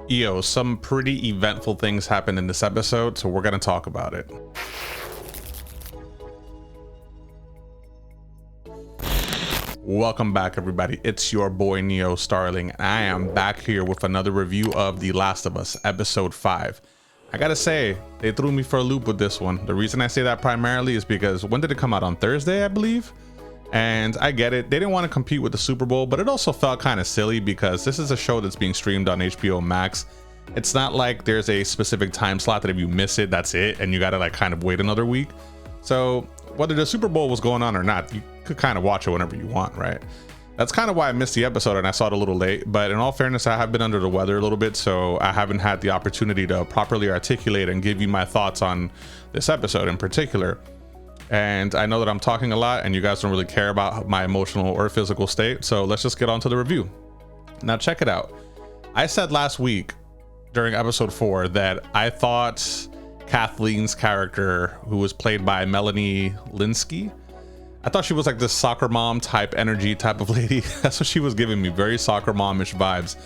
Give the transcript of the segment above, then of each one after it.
Yo, some pretty eventful things happened in this episode, so we're gonna talk about it. Welcome back, everybody. It's your boy Neo Starling, and I am back here with another review of The Last of Us, episode 5. I gotta say, they threw me for a loop with this one. The reason I say that primarily is because when did it come out? On Thursday, I believe? And I get it, they didn't want to compete with the Super Bowl, but it also felt kind of silly because this is a show that's being streamed on HBO Max. It's not like there's a specific time slot that if you miss it, that's it, and you gotta like kind of wait another week. So whether the Super Bowl was going on or not, you could kind of watch it whenever you want, right? That's kind of why I missed the episode and I saw it a little late, but in all fairness, I have been under the weather a little bit, so I haven't had the opportunity to properly articulate and give you my thoughts on this episode in particular. And I know that I'm talking a lot and you guys don't really care about my emotional or physical state, so let's just get on to the review. Now check it out. I said last week during episode 4 that I thought Kathleen's character, who was played by Melanie Lynskey, I thought she was like this soccer mom type energy type of lady. That's what she was giving me, very soccer momish vibes.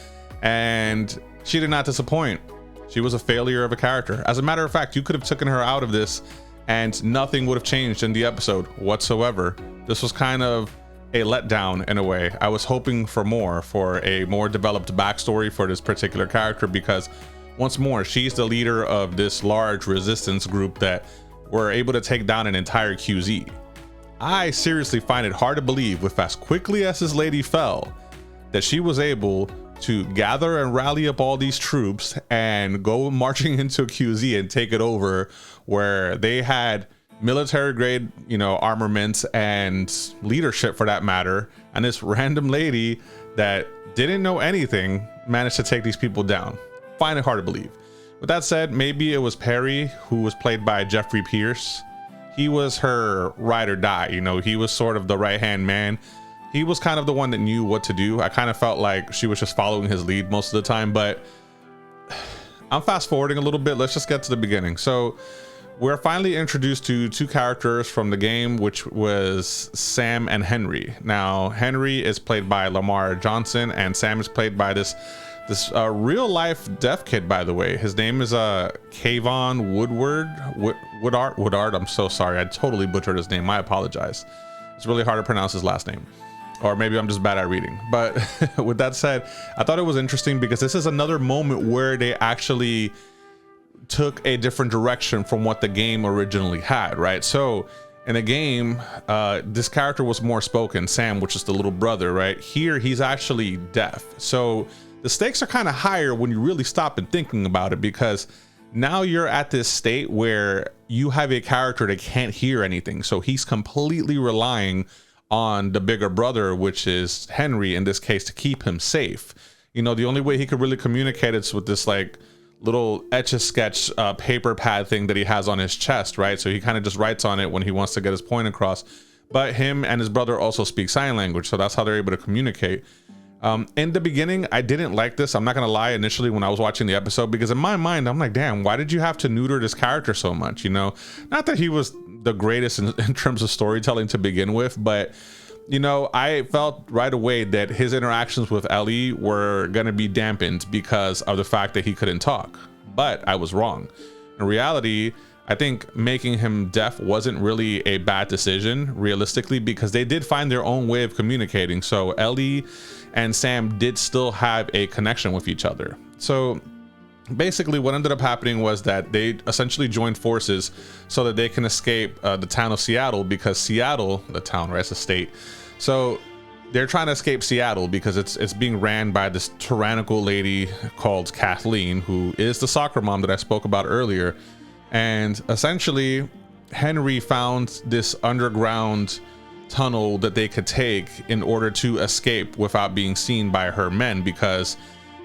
And she did not disappoint. She was a failure of a character. As a matter of fact, you could have taken her out of this and nothing would have changed in the episode whatsoever. This was kind of a letdown in a way. I was hoping for a more developed backstory for this particular character, because once more, she's the leader of this large resistance group that were able to take down an entire QZ. I seriously find it hard to believe, with as quickly as this lady fell, that she was able to gather and rally up all these troops and go marching into a QZ and take it over, where they had military grade, armaments and leadership for that matter. And this random lady that didn't know anything managed to take these people down. Find it hard to believe. With that said, maybe it was Perry, who was played by Jeffrey Pierce. He was her ride or die. He was sort of the right-hand man. He was kind of the one that knew what to do. I kind of felt like she was just following his lead most of the time, but I'm fast forwarding a little bit. Let's just get to the beginning. So we're finally introduced to two characters from the game, which was Sam and Henry. Now, Henry is played by Lamar Johnson, and Sam is played by this real life deaf kid, by the way. His name is Kayvon Woodard. I'm so sorry. I totally butchered his name. I apologize. It's really hard to pronounce his last name. Or maybe I'm just bad at reading. But with that said, I thought it was interesting because this is another moment where they actually took a different direction from what the game originally had, right? So in the game, this character was more spoken, Sam, which is the little brother, right? Here, he's actually deaf. So the stakes are kind of higher when you really stop and thinking about it, because now you're at this state where you have a character that can't hear anything. So he's completely relying on the bigger brother, which is Henry in this case, to keep him safe. The only way he could really communicate is with this like little etch-a-sketch paper pad thing that he has on his chest, right? So he kind of just writes on it when he wants to get his point across. But him and his brother also speak sign language, so that's how they're able to communicate. In the beginning, I didn't like this. I'm not gonna lie, initially when I was watching the episode, because in my mind, I'm like, damn, why did you have to neuter this character so much? Not that he was the greatest in terms of storytelling to begin with, but I felt right away that his interactions with Ellie were gonna be dampened because of the fact that he couldn't talk. But I was wrong. In reality, I think making him deaf wasn't really a bad decision, realistically, because they did find their own way of communicating. So Ellie and Sam did still have a connection with each other. So basically what ended up happening was that they essentially joined forces so that they can escape the town of Seattle, because Seattle, the town, right, it's a state. So they're trying to escape Seattle because it's being ran by this tyrannical lady called Kathleen, who is the soccer mom that I spoke about earlier. And essentially, Henry found this underground tunnel that they could take in order to escape without being seen by her men, because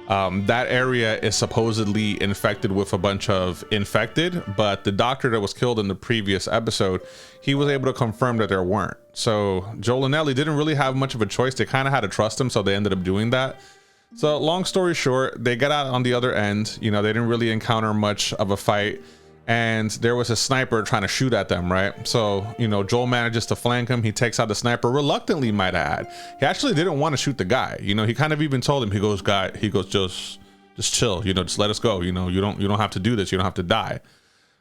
that area is supposedly infected with a bunch of infected, but the doctor that was killed in the previous episode, he was able to confirm that there weren't. So Joel and Ellie didn't really have much of a choice. They kind of had to trust him, so they ended up doing that. So long story short, they got out on the other end. They didn't really encounter much of a fight. and there was a sniper trying to shoot at them, right? So, you know, Joel manages to flank him. He takes out the sniper reluctantly, might add. He actually didn't want to shoot the guy. You know, he kind of even told him, he goes, just just chill, you know, just let us go. You know, you don't have to do this. You don't have to die.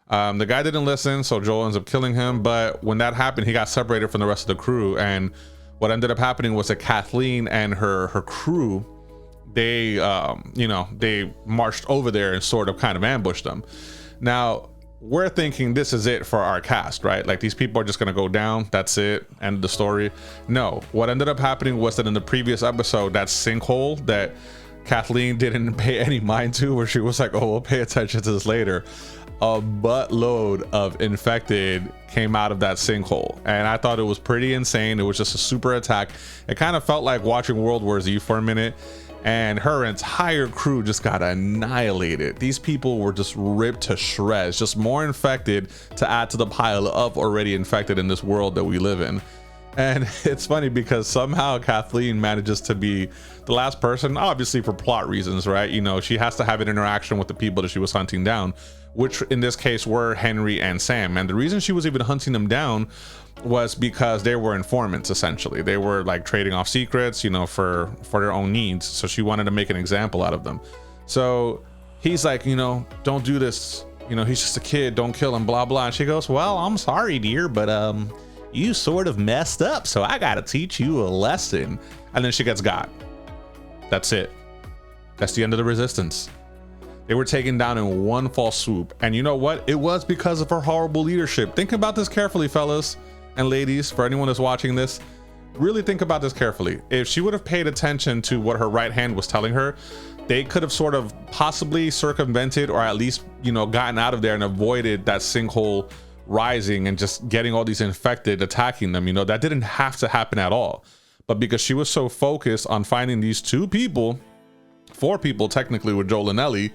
The guy didn't listen, so Joel ends up killing him. But when that happened, he got separated from the rest of the crew. And what ended up happening was that Kathleen and her crew, they, you know, they marched over there and sort of kind of ambushed them. Now, we're thinking this is it for our cast, right? Like, these people are just going to go down. That's it. End of the story. No, what ended up happening was that in the previous episode, that sinkhole that Kathleen didn't pay any mind to, where she was like, oh, we'll pay attention to this later, a buttload of infected came out of that sinkhole, and I thought it was pretty insane. It was just a super attack. It kind of felt like watching World War Z for a minute, and her entire crew just got annihilated. These people were just ripped to shreds, just more infected to add to the pile of already infected in this world that we live in. And it's funny because somehow Kathleen manages to be the last person, obviously for plot reasons, right? You know, she has to have an interaction with the people that she was hunting down, which in this case were Henry and Sam. And the reason she was even hunting them down was because they were informants, essentially. They were like trading off secrets, you know, for their own needs. So she wanted to make an example out of them. So he's like, you know, don't do this. You know, he's just a kid, don't kill him, blah, blah. And she goes, well, I'm sorry, dear, but you sort of messed up, so I gotta teach you a lesson. And then she gets got. That's it. That's the end of the resistance. They were taken down in one fell swoop. And you know what? It was because of her horrible leadership. Think about this carefully, fellas and ladies. For anyone that's watching this, really think about this carefully. If she would have paid attention to what her right hand was telling her, they could have sort of possibly circumvented, or at least, you know, gotten out of there and avoided that sinkhole rising and just getting all these infected attacking them. You know, that didn't have to happen at all. But because she was so focused on finding these four people technically with Joel and Ellie,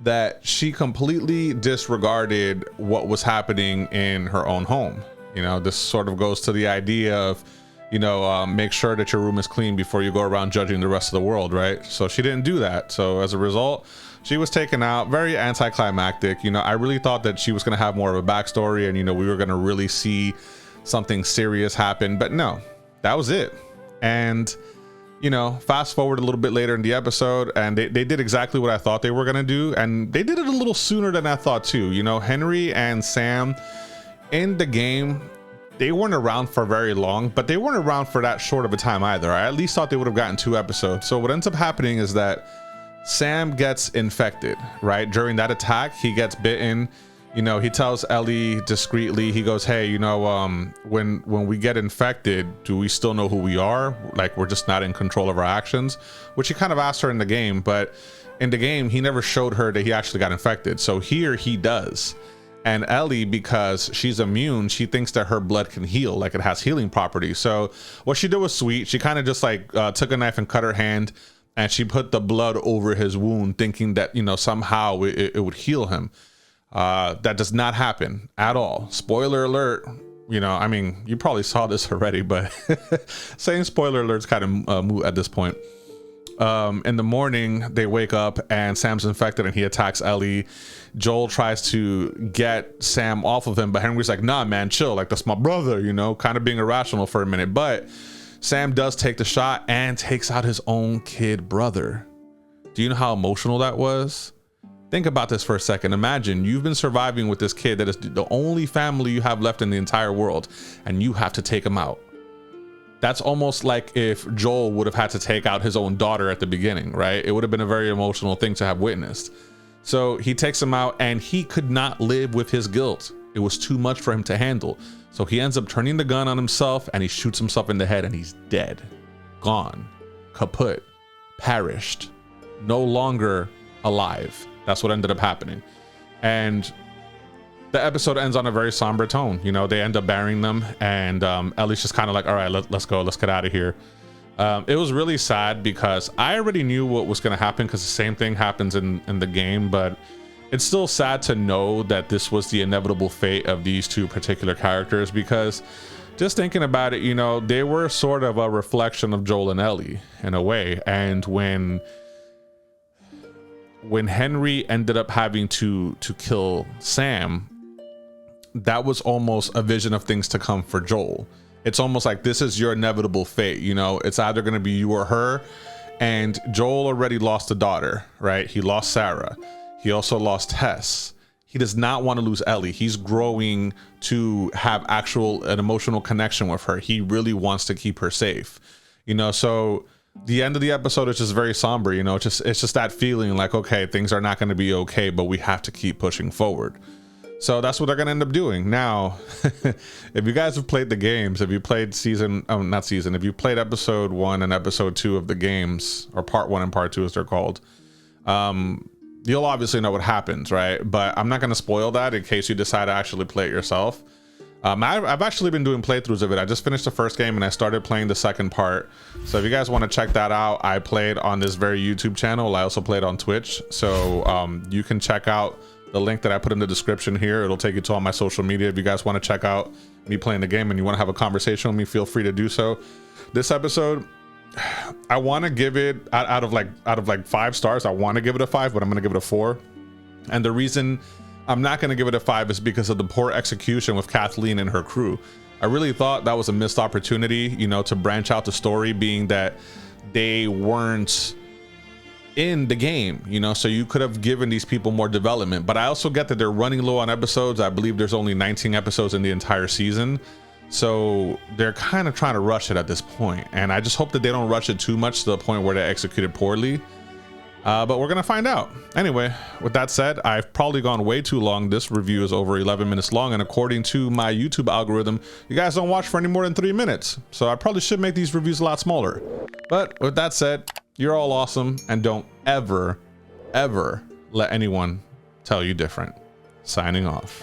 that she completely disregarded what was happening in her own home. You know, this sort of goes to the idea of, you know, make sure that your room is clean before you go around judging the rest of the world, right? So she didn't do that. So as a result, she was taken out. Very anticlimactic. You know, I really thought that she was going to have more of a backstory and, you know, we were going to really see something serious happen, but no, that was it. And, you know, fast forward a little bit later in the episode, and they did exactly what I thought they were going to do. And they did it a little sooner than I thought too. You know, Henry and Sam in the game, they weren't around for very long, but they weren't around for that short of a time either. I at least thought they would have gotten 2 episodes. So what ends up happening is that Sam gets infected, right? During that attack, he gets bitten. You know, he tells Ellie discreetly, he goes, hey, you know, when we get infected, do we still know who we are? Like, we're just not in control of our actions, which he kind of asked her in the game, but in the game, he never showed her that he actually got infected. So here he does. And Ellie, because she's immune, she thinks that her blood can heal, like it has healing properties. So what she did was sweet. She kind of just like took a knife and cut her hand, and she put the blood over his wound, thinking that, you know, somehow it would heal him. That does not happen at all. Spoiler alert. You know, I mean, you probably saw this already, but saying spoiler alert's kind of moot at this point. In the morning, they wake up and Sam's infected and he attacks Ellie. Joel tries to get Sam off of him, but Henry's like, nah, man, chill. Like, that's my brother, you know, kind of being irrational for a minute. But Sam does take the shot and takes out his own kid brother. Do you know how emotional that was? Think about this for a second. Imagine you've been surviving with this kid that is the only family you have left in the entire world, and you have to take him out. That's almost like if Joel would have had to take out his own daughter at the beginning, right? It would have been a very emotional thing to have witnessed. So he takes him out and he could not live with his guilt. It was too much for him to handle. So he ends up turning the gun on himself and he shoots himself in the head and he's dead, gone, kaput, perished, no longer alive. That's what ended up happening. And the episode ends on a very somber tone. You know, they end up burying them, and Ellie's just kind of like, all right, let's go, let's get out of here. It was really sad because I already knew what was going to happen because the same thing happens in the game, but it's still sad to know that this was the inevitable fate of these two particular characters, because just thinking about it, you know, they were sort of a reflection of Joel and Ellie in a way. And when Henry ended up having to kill Sam, that was almost a vision of things to come for Joel. It's almost like this is your inevitable fate. You know, it's either going to be you or her. And Joel already lost a daughter, right? He lost Sarah. He also lost Tess. He does not want to lose Ellie. He's growing to have an emotional connection with her. He really wants to keep her safe, you know. So the end of the episode is just very somber, you know. It's just that feeling like, okay, things are not going to be okay, but we have to keep pushing forward. So that's what they're going to end up doing. Now, if you guys have played the games, if you played if you played episode 1 and episode 2 of the games, or part 1 and part 2 as they're called, you'll obviously know what happens, right? But I'm not going to spoil that in case you decide to actually play it yourself. I've actually been doing playthroughs of it. I just finished the first game and I started playing the second part. So if you guys want to check that out, I played on this very YouTube channel. I also played on Twitch. So you can check out the link that I put in the description here. It'll take you to all my social media. If you guys want to check out me playing the game and you want to have a conversation with me, feel free to do so. This episode, I want to give it out of like 5 stars. I want to give it a 5, but I'm going to give it a 4. And the reason I'm not going to give it a 5 is because of the poor execution with Kathleen and her crew. I really thought that was a missed opportunity, you know, to branch out the story, being that they weren't in the game, you know, so you could have given these people more development. But I also get that they're running low on episodes. I believe there's only 19 episodes in the entire season, so they're kind of trying to rush it at this point, and I just hope that they don't rush it too much to the point where they execute it poorly. But we're gonna find out. Anyway, with that said, I've probably gone way too long. This review is over 11 minutes long, and according to my YouTube algorithm, you guys don't watch for any more than 3 minutes, so I probably should make these reviews a lot smaller. But with that said, you're all awesome, and don't ever let anyone tell you different. Signing off.